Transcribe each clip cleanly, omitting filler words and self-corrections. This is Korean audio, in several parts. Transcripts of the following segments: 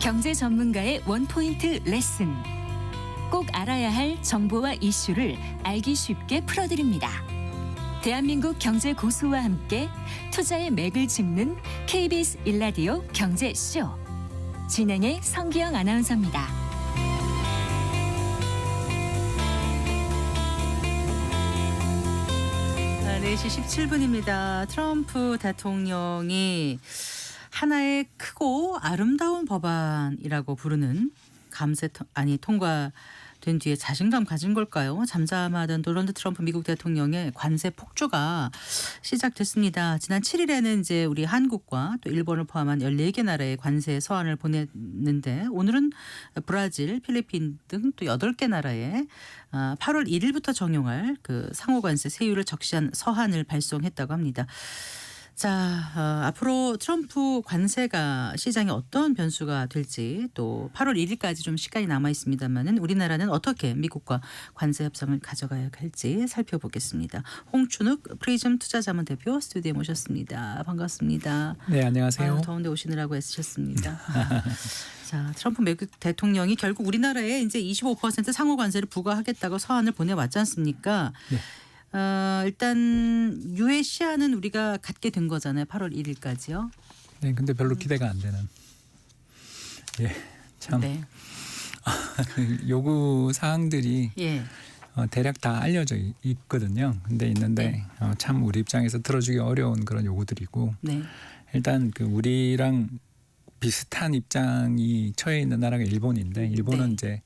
경제 전문가의 원포인트 레슨. 꼭 알아야 할 정보와 이슈를 알기 쉽게 풀어드립니다. 대한민국 경제 고수와 함께 투자의 맥을 짚는 KBS 일라디오 경제쇼. 진행의 성기영 아나운서입니다. 4시 17분입니다. 트럼프 대통령이 하나의 크고 아름다운 법안이라고 부르는 감세안이 통과된 뒤에 자신감 가진 걸까요? 잠잠하던 도널드 트럼프 미국 대통령의 관세 폭주가 시작됐습니다. 지난 7일에는 이제 우리 한국과 또 일본을 포함한 14개 나라의 관세 서한을 보냈는데 오늘은 브라질, 필리핀 등 또 8개 나라에 8월 1일부터 적용할 그 상호관세 세율을 적시한 서한을 발송했다고 합니다. 자, 앞으로 트럼프 관세가 시장에 어떤 변수가 될지 또 8월 1일까지 좀 시간이 남아 있습니다만은 우리나라는 어떻게 미국과 관세 협상을 가져가야 할지 살펴보겠습니다. 홍춘욱 프리즘 투자자문 대표 스튜디오에 모셨습니다. 반갑습니다. 네, 안녕하세요. 더운데 오시느라고 애쓰셨습니다. 자, 트럼프 미국 대통령이 결국 우리나라에 이제 25% 상호 관세를 부과하겠다고 서한을 보내왔지 않습니까? 네. 일단 유예 시한은 우리가 갖게 된 거잖아요. 8월 1일까지요. 네, 근데 별로 기대가 안 되는. 예, 참 네. 요구 사항들이 예. 대략 다 알려져 있거든요. 근데 있는데 네. 참 우리 입장에서 들어주기 어려운 그런 요구들이고 네. 일단 그 우리랑 비슷한 입장이 처해 있는 나라가 일본인데 일본은 네. 이제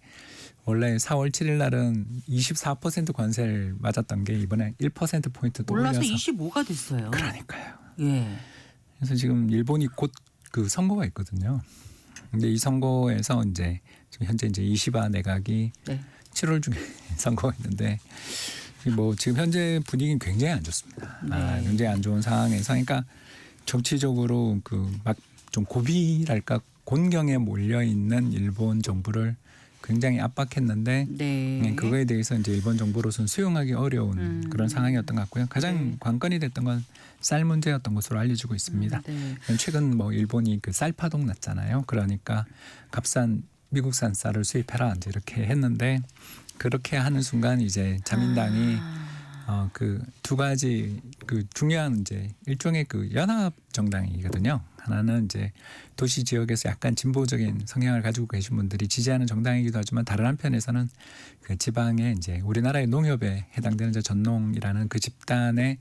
원래 4월 7일 날은 24% 관세를 맞았던 게 이번에 1%포인트 또 올라서 올려서 25가 됐어요. 그러니까요. 예. 그래서 지금 일본이 곧 그 선거가 있거든요. 근데 이 선거에서 이제 지금 현재 이제 이시바 내각이 네. 7월 중에 선거가 있는데 뭐 지금 현재 분위기는 굉장히 안 좋습니다. 네. 굉장히 안 좋은 상황에서 그러니까 정치적으로 그 막 좀 고비랄까 곤경에 몰려 있는 일본 정부를 굉장히 압박했는데 네. 그거에 대해서 이제 일본 정부로서는 수용하기 어려운 그런 상황이었던 것 같고요. 가장 네. 관건이 됐던 건 쌀 문제였던 것으로 알려지고 있습니다. 네. 최근 뭐 일본이 그 쌀파동 났잖아요. 그러니까 값싼 미국산 쌀을 수입해라 이제 이렇게 했는데 그렇게 하는 순간 이제 자민당이 그 두 가지 그 중요한 이제 일종의 그 연합 정당이거든요. 하나는 이제 도시 지역에서 약간 진보적인 성향을 가지고 계신 분들이 지지하는 정당이기도 하지만 다른 한편에서는 그 지방에 이제 우리나라의 농협에 해당되는 이제 전농이라는 그 집단의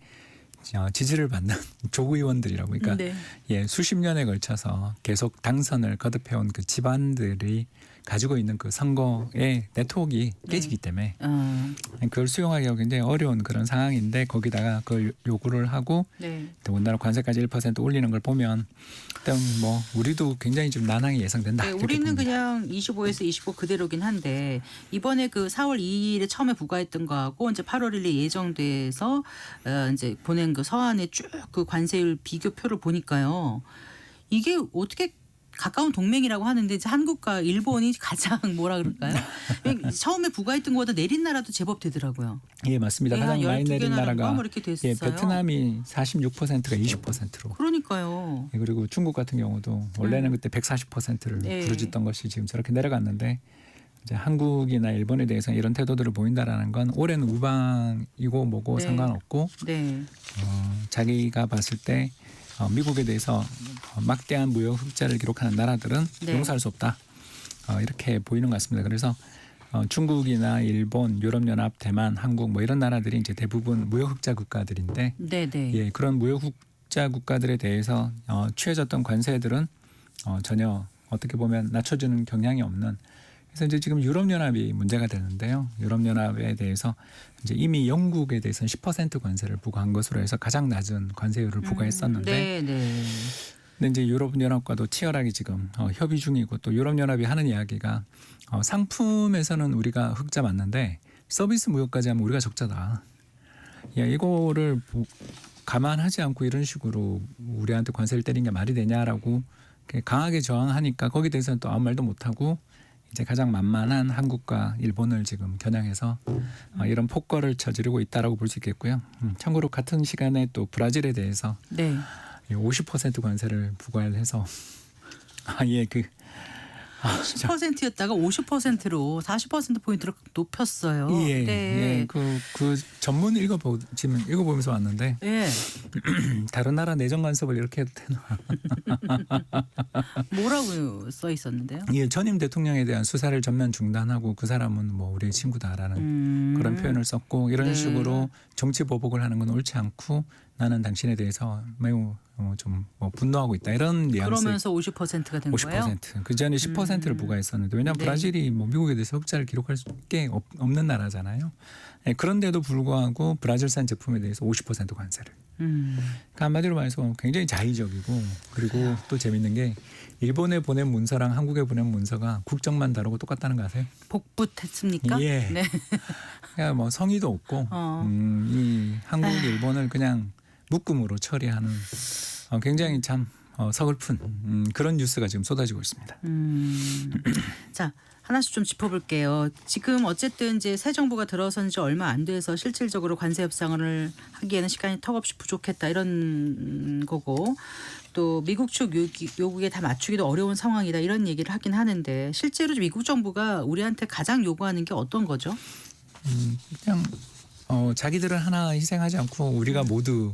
지지를 받는 조국 의원들이라고 그러니까 네. 예, 수십 년에 걸쳐서 계속 당선을 거듭해온 그 집안들이 가지고 있는 그 선거의 네트워크가 깨지기 때문에 그걸 수용하기가 굉장히 어려운 그런 상황인데 거기다가 그걸 요구를 하고 네. 더군다나 관세까지 1% 올리는 걸 보면 일단 뭐 우리도 굉장히 좀 난항이 예상된다. 네, 이렇게 우리는 봅니다. 그냥 25에서 25 그대로긴 한데 이번에 그 4월 2일에 처음에 부과했던 거하고 이제 8월 1일에 예정돼서 이제 보낸 그 서한의 쭉 그 관세율 비교표를 보니까요. 이게 어떻게 가까운 동맹이라고 하는데 이제 한국과 일본이 가장 뭐라 그럴까요? 처음에 부과했던 것보다 내린 나라도 제법 되더라고요. 예, 맞습니다. 예, 가장 한 많이 12개 내린 나라가 나라인가 뭐 이렇게 됐어요. 예, 베트남이 46%가 20%로. 그러니까요. 예, 그리고 중국 같은 경우도 원래는 그때 140%를 네. 부르짖던 것이 지금 저렇게 내려갔는데 이제 한국이나 일본에 대해서 이런 태도들을 보인다라는 건 올해는 우방이고 뭐고 네. 상관없고 네. 자기가 봤을 때 미국에 대해서 막대한 무역 흑자를 기록하는 나라들은 네. 용서할 수 없다. 이렇게 보이는 것 같습니다. 그래서 중국이나 일본, 유럽연합, 대만, 한국 뭐 이런 나라들이 이제 대부분 무역 흑자 국가들인데 네, 네. 예, 그런 무역 흑자 국가들에 대해서 취해졌던 관세들은 전혀 어떻게 보면 낮춰주는 경향이 없는. 그래서 이제 지금 유럽연합이 문제가 되는데요. 유럽연합에 대해서 이제 이미 영국에 대해서는 10% 관세를 부과한 것으로 해서 가장 낮은 관세율을 부과했었는데, 네, 네. 근데 이제 유럽연합과도 치열하게 지금 협의 중이고 또 유럽연합이 하는 이야기가 상품에서는 우리가 흑자 맞는데 서비스 무역까지 하면 우리가 적자다. 야, 이거를 감안하지 않고 이런 식으로 우리한테 관세를 때린 게 말이 되냐라고 강하게 저항하니까 거기에 대해서는 또 아무 말도 못하고 이제 가장 만만한 한국과 일본을 지금 겨냥해서 이런 폭거를 저지르고 있다라고 볼 수 있겠고요. 참고로 같은 시간에 또 브라질에 대해서 네. 50% 관세를 부과를 해서 그 10%였다가 50%로 40%포인트로 높였어요. 예, 네. 예. 그 전문 읽어보면서 왔는데 예. 다른 나라 내정 간섭을 이렇게 해도 되나? 뭐라고 써 있었는데요? 예, 전임 대통령에 대한 수사를 전면 중단하고 그 사람은 뭐 우리의 친구다라는 그런 표현을 썼고 이런 네. 식으로 정치 보복을 하는 건 옳지 않고 나는 당신에 대해서 매우 좀 뭐 분노하고 있다 이런 뉘앙스. 그러면서 50%가 된 거예요? 50%. 그 전에 10%를 부과했었는데 왜냐하면 네. 브라질이 뭐 미국에 대해서 흑자를 기록할 게 없는 나라잖아요. 예, 그런데도 불구하고 브라질산 제품에 대해서 50% 관세를. 그러니까 한마디로 말해서 굉장히 자의적이고 그리고 또 재밌는 게 일본에 보낸 문서랑 한국에 보낸 문서가 국적만 다르고 똑같다는 거 아세요? 복붙했습니까? 예. 네. 그러니까 뭐 성의도 없고 이 한국 일본을 그냥 묶음으로 처리하는 굉장히 참 서글픈 그런 뉴스가 지금 쏟아지고 있습니다. 자, 하나씩 좀 짚어볼게요. 지금 어쨌든 이제 새 정부가 들어선 지 얼마 안 돼서 실질적으로 관세 협상을 하기에는 시간이 턱없이 부족했다 이런 거고 또 미국 측 요구에 다 맞추기도 어려운 상황이다 이런 얘기를 하긴 하는데 실제로 미국 정부가 우리한테 가장 요구하는 게 어떤 거죠? 그냥 자기들은 하나 희생하지 않고 우리가 모두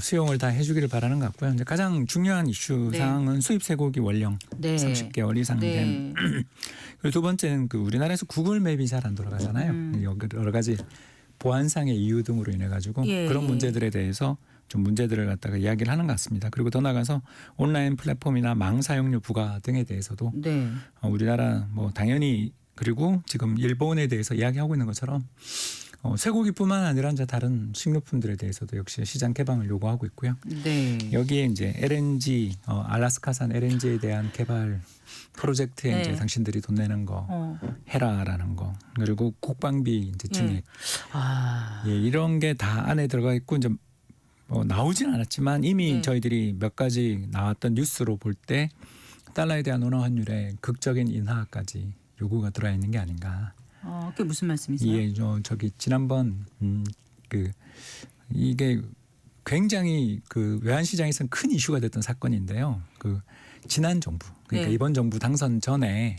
수용을 다 해주기를 바라는 것 같고요. 이제 가장 중요한 이슈 네. 사항은 수입 쇠고기 원령 네. 30개월 이상 된. 그리고 두 번째는 그 우리나라에서 구글 맵이 잘 안 돌아가잖아요. 여러 가지 보안상의 이유 등으로 인해 가지고 예, 그런 예. 문제들에 대해서 좀 문제들을 갖다가 이야기를 하는 것 같습니다. 그리고 더 나아가서 온라인 플랫폼이나 망 사용료 부과 등에 대해서도 네. 우리나라 뭐 당연히 그리고 지금 일본에 대해서 이야기하고 있는 것처럼 쇠고기뿐만 아니라 이제 다른 식료품들에 대해서도 역시 시장 개방을 요구하고 있고요. 네. 여기에 이제 LNG 알라스카산 LNG에 대한 개발 프로젝트에 네. 이제 당신들이 돈 내는 거 해라라는 거 그리고 국방비 이제 증액 예, 이런 게 다 안에 들어가 있고 이제 나오진 않았지만 이미 네. 저희들이 몇 가지 나왔던 뉴스로 볼 때 달러에 대한 원화 환율의 극적인 인하까지 요구가 들어와 있는 게 아닌가. 그게 무슨 말씀이세요? 예, 저기 지난번 이게 굉장히 그 외환시장에서는 큰 이슈가 됐던 사건인데요. 그 지난 정부 그러니까 네. 이번 정부 당선 전에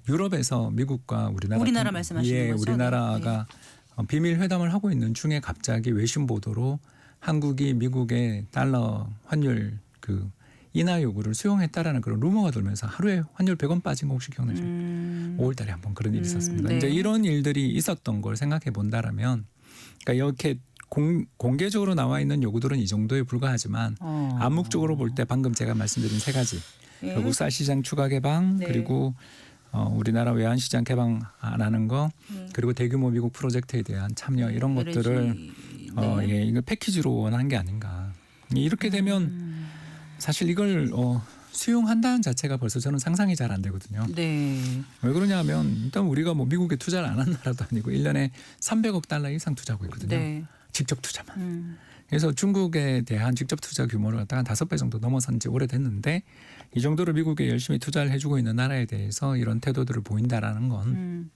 유럽에서 미국과 우리나라 말씀하시는 거죠? 우리나라가 비밀 회담을 하고 있는 중에 갑자기 외신 보도로 한국이 미국의 달러 환율 그 인하 요구를 수용했다라는 그런 루머가 돌면서 하루에 환율 100원 빠진 거 혹시 기억나죠? 5월 달에 한번 그런 일이 있었습니다. 네. 이제 이런 일들이 있었던 걸 생각해 본다라면 그러니까 이렇게 공개적으로 나와 있는 요구들은 이 정도에 불과하지만 암묵적으로 볼 때 방금 제가 말씀드린 세 가지 예. 결국 쌀시장 추가 개방 네. 그리고 우리나라 외환시장 개방 안 하는 거 그리고 대규모 미국 프로젝트에 대한 참여 이런 것들을 예, 이거 패키지로 원한 게 아닌가. 이렇게 되면 사실 이걸 수용한다는 자체가 벌써 저는 상상이 잘 안 되거든요. 네. 왜 그러냐면 일단 우리가 뭐 미국에 투자를 안 한 나라도 아니고 1년에 300억 달러 이상 투자하고 있거든요. 네. 직접 투자만. 그래서 중국에 대한 직접 투자 규모를 갖다가 5배 정도 넘어선 지 오래됐는데 이 정도로 미국에 열심히 투자를 해주고 있는 나라에 대해서 이런 태도들을 보인다라는 건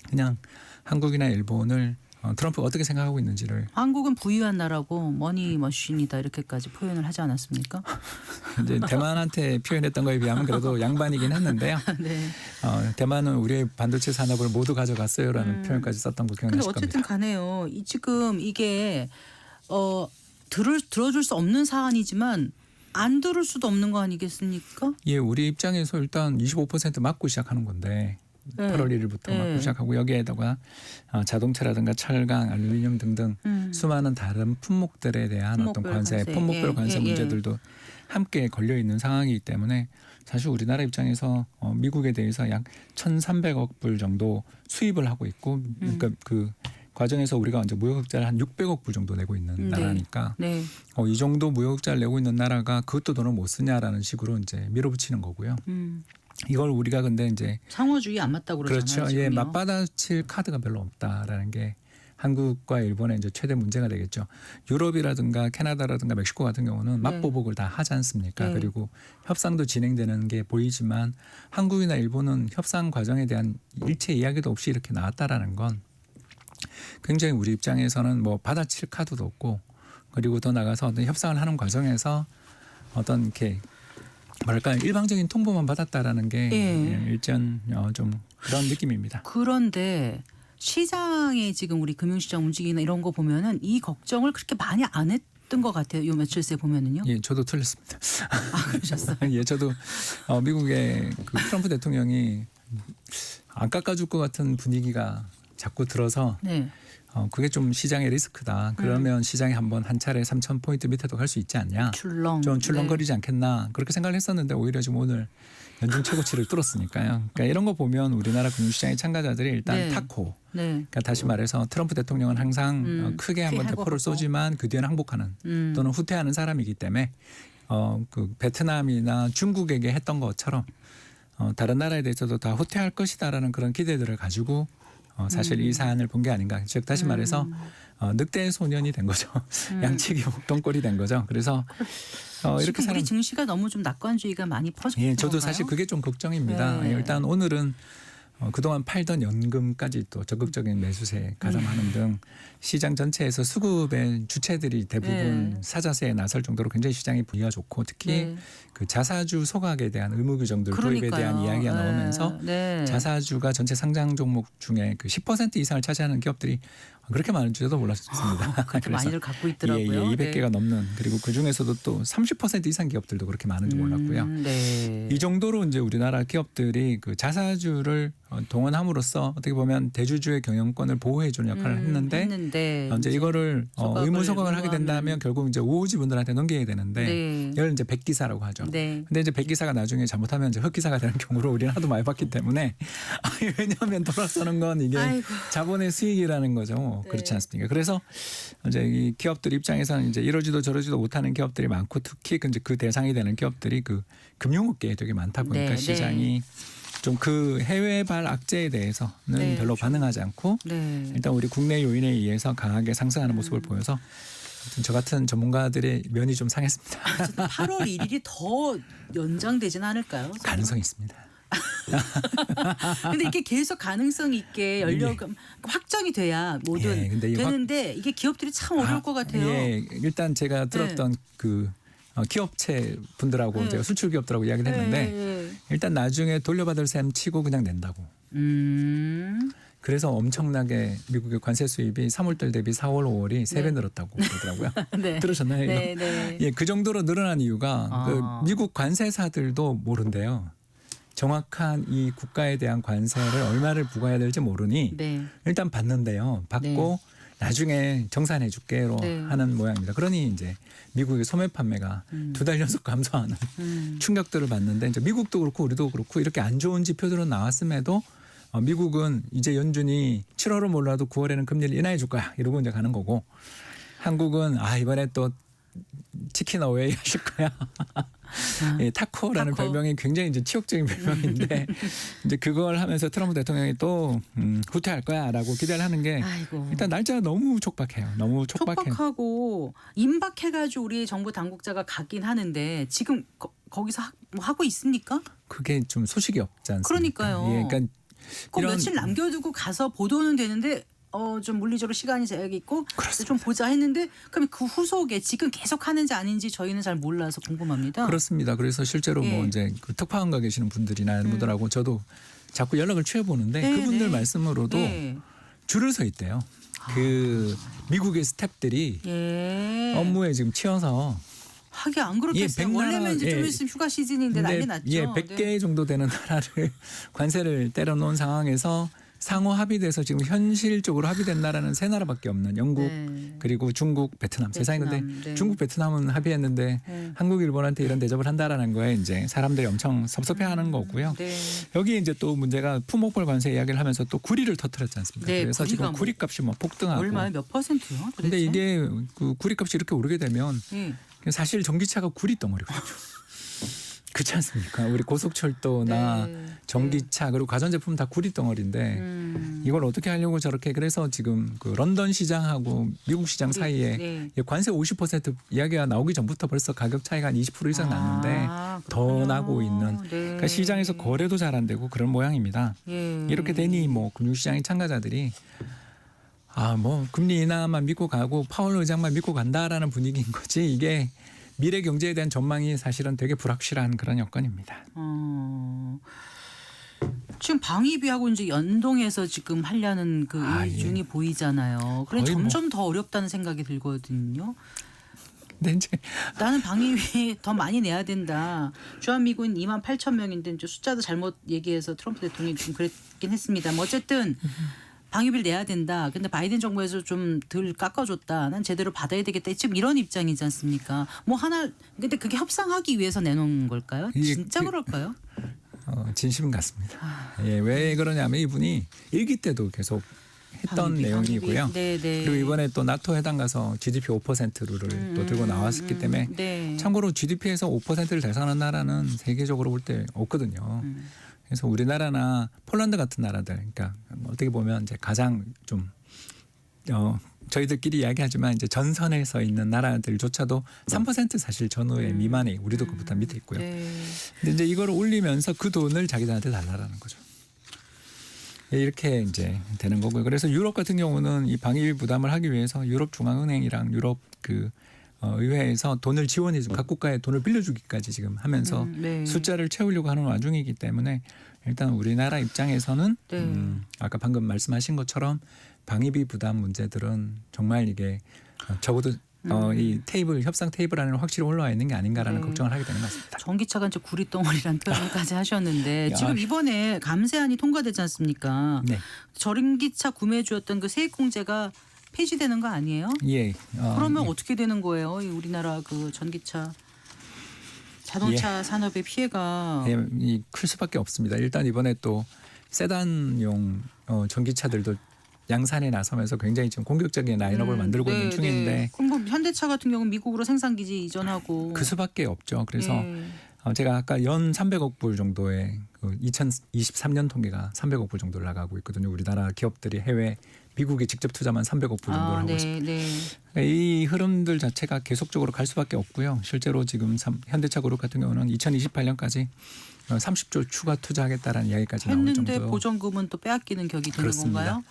그냥 한국이나 일본을 트럼프가 어떻게 생각하고 있는지를 한국은 부유한 나라고 머니 머신이다 이렇게까지 표현을 하지 않았습니까? 이제 대만한테 표현했던 거에 비하면 그래도 양반이긴 했는데요. 네. 대만은 우리의 반도체 산업을 모두 가져갔어요라는 표현까지 썼던 거 근데 기억나실 어쨌든 겁니다. 간에요. 지금 이게 들어줄 수 없는 사안이지만 안 들을 수도 없는 거 아니겠습니까? 예, 우리 입장에서 일단 25% 맞고 시작하는 건데 네. 8월 1일부터 네. 맞고 시작하고 여기에다가 자동차라든가 철강, 알루미늄 등등 수많은 다른 품목들에 대한 어떤 품목별 관세, 관세. 품목별 관세 예. 문제들도 함께 걸려 있는 상황이기 때문에 사실 우리나라 입장에서 미국에 대해서 약 1,300억 불 정도 수입을 하고 있고 그러니까 그 과정에서 우리가 이제 무역흑자를 한 600억 불 정도 내고 있는 나라니까 네. 이 정도 무역흑자를 내고 있는 나라가 그것도 돈을 못 쓰냐라는 식으로 이제 밀어붙이는 거고요. 이걸 우리가 근데 이제 상호주의 안 맞다고 그러잖아요. 그렇죠. 예, 지금요. 맞받아칠 카드가 별로 없다라는 게 한국과 일본의 이제 최대 문제가 되겠죠. 유럽이라든가 캐나다라든가 멕시코 같은 경우는 맞보복을 다 하지 않습니까? 네. 그리고 협상도 진행되는 게 보이지만 한국이나 일본은 협상 과정에 대한 일체 이야기도 없이 이렇게 나왔다라는 건 굉장히 우리 입장에서는 뭐 받아칠 카드도 없고 그리고 더 나가서 어떤 협상을 하는 과정에서 어떤 이렇게 뭐랄까 일방적인 통보만 받았다라는 게 예. 일전 좀 그런 느낌입니다. 그런데 시장에 지금 우리 금융시장 움직이나 이런 거 보면은 이 걱정을 그렇게 많이 안 했던 것 같아요. 요 며칠 새 보면은요. 예, 저도 틀렸습니다. 아 그러셨어요. 예, 저도 미국의 그 트럼프 대통령이 안 깎아줄 것 같은 분위기가 자꾸 들어서 네. 그게 좀 시장의 리스크다. 그러면 시장이 한번 한 차례 3,000포인트 밑에도 갈 수 있지 않냐. 출렁. 좀 출렁거리지 않겠나. 그렇게 생각을 했었는데 오히려 지금 오늘 연중 최고치를 뚫었으니까요. 그러니까 이런 거 보면 우리나라 금융시장의 참가자들이 일단 네. 탔고 네. 그러니까 다시 말해서 트럼프 대통령은 항상 크게 한번 하고 대포를 하고. 쏘지만 그 뒤에는 항복하는 또는 후퇴하는 사람이기 때문에 그 베트남이나 중국에게 했던 것처럼 다른 나라에 대해서도 다 후퇴할 것이다라는 그런 기대들을 가지고 사실 이 사안을 본 게 아닌가. 즉 다시 말해서 늑대의 소년이 된 거죠. 양치기 목동골이 된 거죠. 그래서 이렇게 지금 우리 증시가 너무 좀 낙관주의가 많이 퍼졌던 예, 저도 건가요? 사실 그게 좀 걱정입니다. 네. 예, 일단 오늘은 그동안 팔던 연금까지 또 적극적인 매수세 가담하는 등 시장 전체에서 수급의 주체들이 대부분 네. 사자세에 나설 정도로 굉장히 시장이 분위기가 좋고 특히 네. 그 자사주 소각에 대한 의무 규정들 도입에 대한 그러니까요. 이야기가 네. 나오면서 네. 자사주가 전체 상장 종목 중에 그 10% 이상을 차지하는 기업들이 그렇게 많은 줄도 몰랐습니다. 그렇게 많이들 갖고 있더라고요. 예, 200개가 넘는 그리고 그 중에서도 또 30% 이상 기업들도 그렇게 많은 줄 몰랐고요. 네. 이 정도로 이제 우리나라 기업들이 그 자사주를 동원함으로써 어떻게 보면 대주주의 경영권을 보호해 주는 역할을 했는데 이제 이거를 의무 소각을 하게 된다면 결국 이제 우호지분들한테 넘기게 되는데 네. 이걸 이제 백기사라고 하죠. 네. 근데 이제 백기사가 나중에 잘못하면 이제 흑기사가 되는 경우를 우리는 하도 많이 봤기 때문에 왜냐하면 돌아서는 건 이게 아이고. 자본의 수익이라는 거죠. 네. 그렇지 않습니까? 그래서 이제 이 기업들 입장에서는 이제 이러지도 저러지도 못하는 기업들이 많고 특히 이제 그 대상이 되는 기업들이 그 금융업계에 되게 많다 보니까 네, 시장이 좀 그 해외발 악재에 대해서는 네, 별로 반응하지 않고 네. 일단 우리 국내 요인에 의해서 강하게 상승하는 모습을 보여서 아무튼 저 같은 전문가들의 면이 좀 상했습니다. 8월 1일이 더 연장되지는 않을까요? 가능성이 있습니다. 근데 이게 계속 가능성 있게 연료금 확정이 돼야 뭐든 예, 근데 이 되는데 이게 기업들이 참 어려울 것 같아요. 예, 일단 제가 들었던 그 기업체 분들하고 제가 수출 기업들하고 이야기를 했는데 네. 일단 나중에 돌려받을 셈 치고 그냥 낸다고. 그래서 엄청나게 미국의 관세 수입이 3월달 대비 4월, 5월이 3배 늘었다고 그러더라고요. 네. 들으셨나요? 이거? 네, 네. 예, 그 정도로 늘어난 이유가 그 미국 관세사들도 모른대요. 정확한 이 국가에 대한 관세를 얼마를 부과해야 될지 모르니 네. 일단 받는데요. 받고 나중에 정산해 줄게로 네. 하는 모양입니다. 그러니 이제 미국의 소매 판매가 2달 연속 감소하는 충격들을 받는데 이제 미국도 그렇고 우리도 그렇고 이렇게 안 좋은 지표들은 나왔음에도 미국은 이제 연준이 7월은 몰라도 9월에는 금리를 인하해 줄 거야 이러고 이제 가는 거고 한국은 이번에 또 치킨 어웨이 하실 거야. 예, 타코라는 타코. 별명이 굉장히 이제 치욕적인 별명인데 이제 그걸 하면서 트럼프 대통령이 또 후퇴할 거야라고 기대를 하는 게 아이고. 일단 날짜가 너무 촉박해요. 너무 촉박해요. 촉박하고 임박해가지고 우리 정부 당국자가 가긴 하는데 지금 거기서 뭐 하고 있습니까? 그게 좀 소식이 없지 않습니까? 그러니까요. 예, 그러니까 그 이런 며칠 남겨두고 가서 보도는 되는데 좀 물리적으로 시간이 제약이 있고 좀 보자 했는데 그럼 그 후속에 지금 계속 하는지 아닌지 저희는 잘 몰라서 궁금합니다. 그렇습니다. 그래서 실제로 뭐 예. 이제 그 특파원가 계시는 분들이나 이런 분들하고 저도 자꾸 연락을 취해 보는데 네, 그분들 네. 말씀으로도 네. 줄을 서 있대요. 그 미국의 스태프들이 예. 업무에 지금 치여서 하기 안 그렇겠어요. 예, 100나라, 원래면 이제 좀 예. 있으면 휴가 시즌인데 난리 났죠. 예, 100개 정도 되는 나라를 관세를 때려놓은 상황에서 상호 합의돼서 지금 현실적으로 합의된 나라는 3나라밖에 없는 영국 네. 그리고 중국, 베트남. 세상에 근데 네. 중국, 베트남은 합의했는데 네. 한국, 일본한테 이런 대접을 한다라는 거에 이제 사람들이 엄청 섭섭해하는 거고요. 네. 여기 이제 또 문제가 품목별 관세 이야기를 하면서 또 구리를 터뜨렸지 않습니까? 네, 그래서 구리가 지금 구리값이 뭐 폭등하고. 얼마에 몇 퍼센트요? 도대체? 근데 이게 그 구리값이 이렇게 오르게 되면 예. 사실 전기차가 구리 덩어리거든요. 그렇지 않습니까? 우리 고속철도나 네. 전기차 그리고 가전제품 다 구리 덩어리인데 이걸 어떻게 하려고 저렇게 그래서 지금 그 런던 시장하고 미국 시장 사이에 네. 관세 50% 이야기가 나오기 전부터 벌써 가격 차이가 한 20% 이상 났는데 더 그렇군요. 나고 있는 네. 그러니까 시장에서 거래도 잘 안 되고 그런 모양입니다. 예. 이렇게 되니 뭐 금융시장의 참가자들이 뭐 금리 인하만 믿고 가고 파월 의장만 믿고 간다라는 분위기인 거지 이게 미래 경제에 대한 전망이 사실은 되게 불확실한 그런 여건입니다. 지금 방위비하고 이제 연동해서 지금 하려는 그 일중이 보이잖아요. 그래 거의 점점 더 어렵다는 생각이 들거든요. 근데 이제 나는 방위비 더 많이 내야 된다. 주한미군 2만 8천 명인데 이제 숫자도 잘못 얘기해서 트럼프 대통령이 좀 그랬긴 했습니다. 어쨌든 방위비를 내야 된다. 근데 바이든 정부에서 좀 덜 깎아줬다. 난 제대로 받아야 되겠다. 지금 이런 입장이지 않습니까? 뭐 하나 근데 그게 협상하기 위해서 내놓은 걸까요? 이게 진짜 그럴까요? 진심 같습니다. 예, 왜 그러냐면 이분이 일기 때도 계속 했던 내용이고요. 네네. 그리고 이번에 또 나토 회담 가서 GDP 5%를 또 들고 나왔기 때문에 네. 참고로 GDP에서 5%를 달성하는 나라는 세계적으로 볼 때 없거든요. 그래서 우리나라나 폴란드 같은 나라들, 그러니까 어떻게 보면 이제 가장 좀 저희들끼리 이야기하지만 이제 전선에 서 있는 나라들조차도 3% 사실 전후에 미만이 우리도 그보다 밑에 있고요. 네. 근데 이제 이걸 올리면서 그 돈을 자기들한테 달라라는 거죠. 이렇게 이제 되는 거고요. 그래서 유럽 같은 경우는 이 방위비 부담을 하기 위해서 유럽 중앙은행이랑 유럽 의회에서 돈을 지원해 준 각 국가에 돈을 빌려주기까지 지금 하면서 네. 숫자를 채우려고 하는 와중이기 때문에 일단 우리나라 입장에서는 네. 아까 방금 말씀하신 것처럼 방위비 부담 문제들은 정말 이게 적어도 이 협상 테이블 안에 확실히 올라와 있는 게 아닌가라는 네. 걱정을 하게 되는 것 같습니다. 전기차가 이제 구리덩어리라는 표현까지 하셨는데 야. 지금 이번에 감세안이 통과되지 않습니까? 네. 전기차 구매해주었던 그 세액공제가 폐지되는 거 아니에요? 예. 그러면 어떻게 되는 거예요? 이 우리나라 그 전기차 자동차 산업의 피해가 클 수밖에 없습니다. 일단 이번에 또 세단용 전기차들도 양산에 나서면서 굉장히 지금 공격적인 라인업을 만들고 네, 있는 중인데 네. 그럼 뭐 현대차 같은 경우는 미국으로 생산기지 이전하고 그 수밖에 없죠. 그래서 네. 제가 아까 연 300억 불 정도의 2023년 통계가 300억 불 정도를 나가고 있거든요. 우리나라 기업들이 해외 미국에 직접 투자만 300억 불 정도를 하고 있습니다. 네. 이 흐름들 자체가 계속적으로 갈 수밖에 없고요. 실제로 지금 현대차 그룹 같은 경우는 2028년까지 30조 추가 투자하겠다라는 이야기까지 나올 했는데 정도. 보전금은 또 빼앗기는 격이 되는 그렇습니다. 건가요?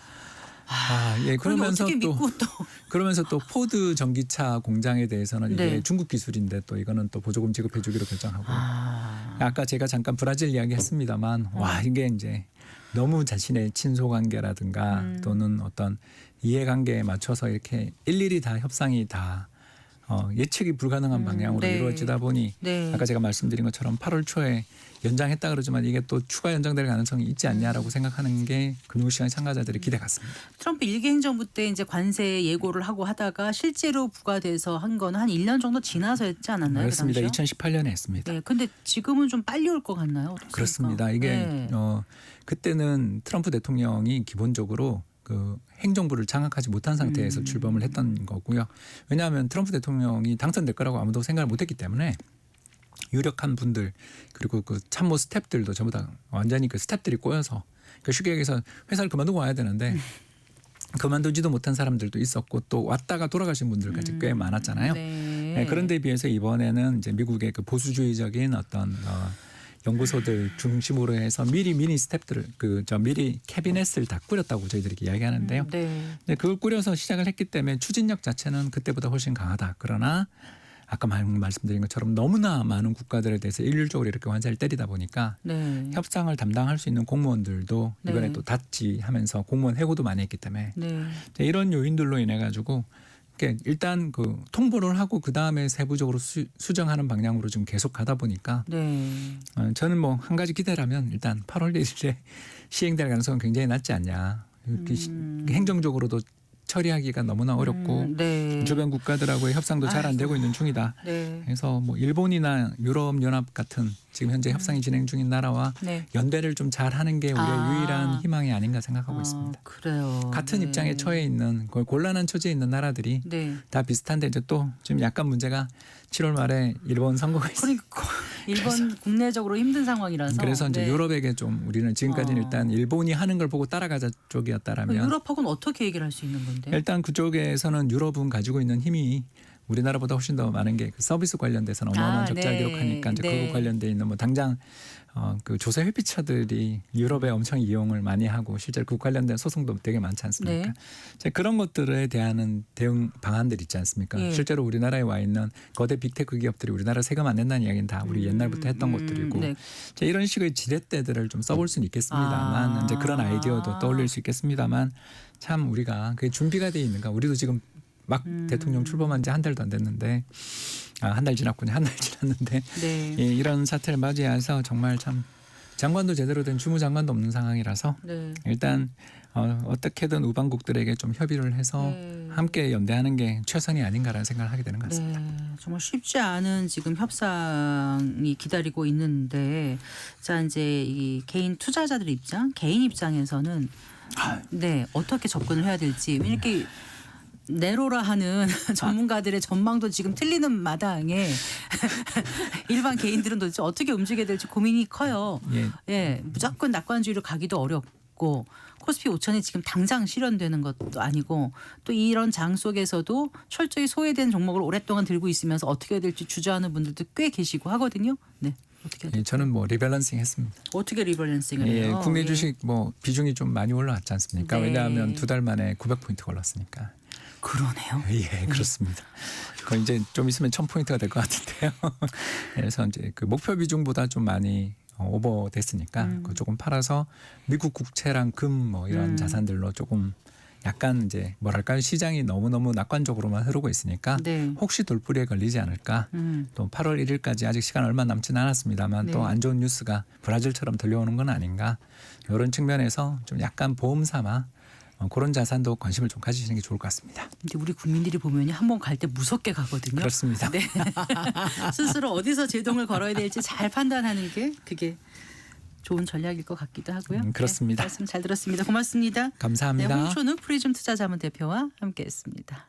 예, 그런데 그러면서 어떻게 또 믿고 또 그러면서 또 포드 전기차 공장에 대해서는 이게 네. 중국 기술인데 또 이거는 또 보조금 지급해주기로 결정하고 아까 제가 잠깐 브라질 이야기했습니다만 와 이게 이제 너무 자신의 친소 관계라든가 또는 어떤 이해관계에 맞춰서 이렇게 일일이 다 협상이 다 예측이 불가능한 방향으로 네. 이루어지다 보니 네. 아까 제가 말씀드린 것처럼 8월 초에 연장했다 그러지만 이게 또 추가 연장될 가능성이 있지 않냐라고 생각하는 게 금융시장 참가자들의 기대 같습니다. 트럼프 일기 행정부 때 이제 관세 예고를 하고 하다가 실제로 부과돼서 한 건 한 1년 정도 지나서 했지 않았나요? 그렇습니다. 그 당시요? 2018년에 했습니다. 네, 근데 지금은 좀 빨리 올 것 같나요? 어떻습니까? 그렇습니다. 이게 네. 그때는 트럼프 대통령이 기본적으로 그 행정부를 장악하지 못한 상태에서 출범을 했던 거고요. 왜냐하면 트럼프 대통령이 당선될 거라고 아무도 생각을 못했기 때문에 유력한 분들 그리고 그 참모 스태프들도 전부 다 완전히 그 스태프들이 꼬여서 그 쉽게 얘기해서 회사를 그만두고 와야 되는데 그만두지도 못한 사람들도 있었고 또 왔다가 돌아가신 분들까지 꽤 많았잖아요. 네. 네, 그런데 비해서 이번에는 이제 미국의 그 보수주의적인 어떤 연구소들 중심으로 해서 미리 미니 스태프들을 미리 캐비넷을 다 꾸렸다고 저희들이 이야기하는데요. 네. 근데 그걸 꾸려서 시작을 했기 때문에 추진력 자체는 그때보다 훨씬 강하다. 그러나 아까 말씀드린 것처럼 너무나 많은 국가들에 대해서 일률적으로 이렇게 관세를 때리다 보니까 네. 협상을 담당할 수 있는 공무원들도 이번에 네. 또 닫지 하면서 공무원 해고도 많이 했기 때문에 네. 이런 요인들로 인해 가지고 일단 그 통보를 하고 그 다음에 세부적으로 수정하는 방향으로 지금 계속 가다 보니까 네. 저는 뭐 한 가지 기대라면 일단 8월 1일에 시행될 가능성은 굉장히 낮지 않냐. 이렇게 행정적으로도 처리하기가 너무나 어렵고 네. 주변 국가들하고의 협상도 잘 안 되고 있는 중이다. 네. 그래서 뭐 일본이나 유럽 연합 같은 지금 현재 협상이 진행 중인 나라와 네. 연대를 좀 잘하는 게 우리의 유일한 희망이 아닌가 생각하고 있습니다. 그래요. 같은 네. 입장에 처해 있는 곤란한 처지에 있는 나라들이 네. 다 비슷한데 이제 또 지금 약간 문제가 7월 말에 일본 선거가 있어요. 그러니까 일본 국내적으로 힘든 상황이라서. 그래서 이제 네. 유럽에게 좀 우리는 지금까지는 일단 일본이 하는 걸 보고 따라가자 쪽이었다라면 유럽하고는 어떻게 얘기를 할 수 있는 건데? 일단 그쪽에서는 유럽은 가지고 있는 힘이 우리나라보다 훨씬 더 많은 게 그 서비스 관련돼서는 어마어마한 적자를 네. 기록하니까 이제 네. 그거 관련돼 있는 뭐 당장 그 조세 회피처들이 유럽에 엄청 이용을 많이 하고 실제로 그 관련된 소송도 되게 많지 않습니까? 네. 이제 그런 것들에 대한 대응 방안들 있지 않습니까? 예. 실제로 우리나라에 와 있는 거대 빅테크 기업들이 우리나라 세금 안 낸다는 이야기는 다 우리 옛날부터 했던 것들이고 네. 이제 이런 식의 지렛대들을 좀 써볼 수는 있겠습니다만 이제 그런 아이디어도 떠올릴 수 있겠습니다만 참 우리가 그게 준비가 돼 있는가? 우리도 지금 막 대통령 출범한 지 한 달도 안 됐는데 한 달 지났군요. 한 달 지났는데 네. 예, 이런 사태를 맞이해서 정말 참 장관도 제대로 된 주무장관도 없는 상황이라서 네. 일단 어떻게든 우방국들에게 좀 협의를 해서 네. 함께 연대하는 게 최선이 아닌가라는 생각을 하게 되는 것 같습니다. 네, 정말 쉽지 않은 지금 협상이 기다리고 있는데, 자 이제 이 개인 투자자들 입장, 개인 입장에서는 네 어떻게 접근을 해야 될지 이렇게 내로라 하는 전문가들의 전망도 지금 틀리는 마당에 일반 개인들은 도대체 어떻게 움직여야 될지 고민이 커요. 예. 예, 무조건 낙관주의로 가기도 어렵고 코스피 5천이 지금 당장 실현되는 것도 아니고 또 이런 장 속에서도 철저히 소외된 종목을 오랫동안 들고 있으면서 어떻게 해야 될지 주저하는 분들도 꽤 계시고 하거든요. 네, 어떻게 해야 예, 될지. 저는 뭐 리밸런싱 했습니다. 어떻게 리밸런싱을 예, 해요? 국내 예. 주식 뭐 비중이 좀 많이 올라왔지 않습니까? 네. 왜냐하면 2달 만에 900포인트 올랐으니까. 그러네요. 예, 그렇습니다. 그 이제 좀 있으면 1000포인트가 될 것 같은데요. 그래서 이제 그 목표 비중보다 좀 많이 오버됐으니까 그거 조금 팔아서 미국 국채랑 금 뭐 이런 자산들로 조금 약간 이제 뭐랄까요 시장이 너무너무 낙관적으로만 흐르고 있으니까 네. 혹시 돌부리에 걸리지 않을까. 또 8월 1일까지 아직 시간 얼마 남지는 않았습니다만 네. 또 안 좋은 뉴스가 브라질처럼 들려오는 건 아닌가. 이런 측면에서 좀 약간 보험 삼아 그런 자산도 관심을 좀 가지시는 게 좋을 것 같습니다. 근데 우리 국민들이 보면 한 번 갈 때 무섭게 가거든요. 그렇습니다. 네. 스스로 어디서 제동을 걸어야 될지 잘 판단하는 게 그게 좋은 전략일 것 같기도 하고요. 그렇습니다. 네, 말씀 잘 들었습니다. 고맙습니다. 감사합니다. 네, 홍초는 프리즘 투자자문 대표와 함께했습니다.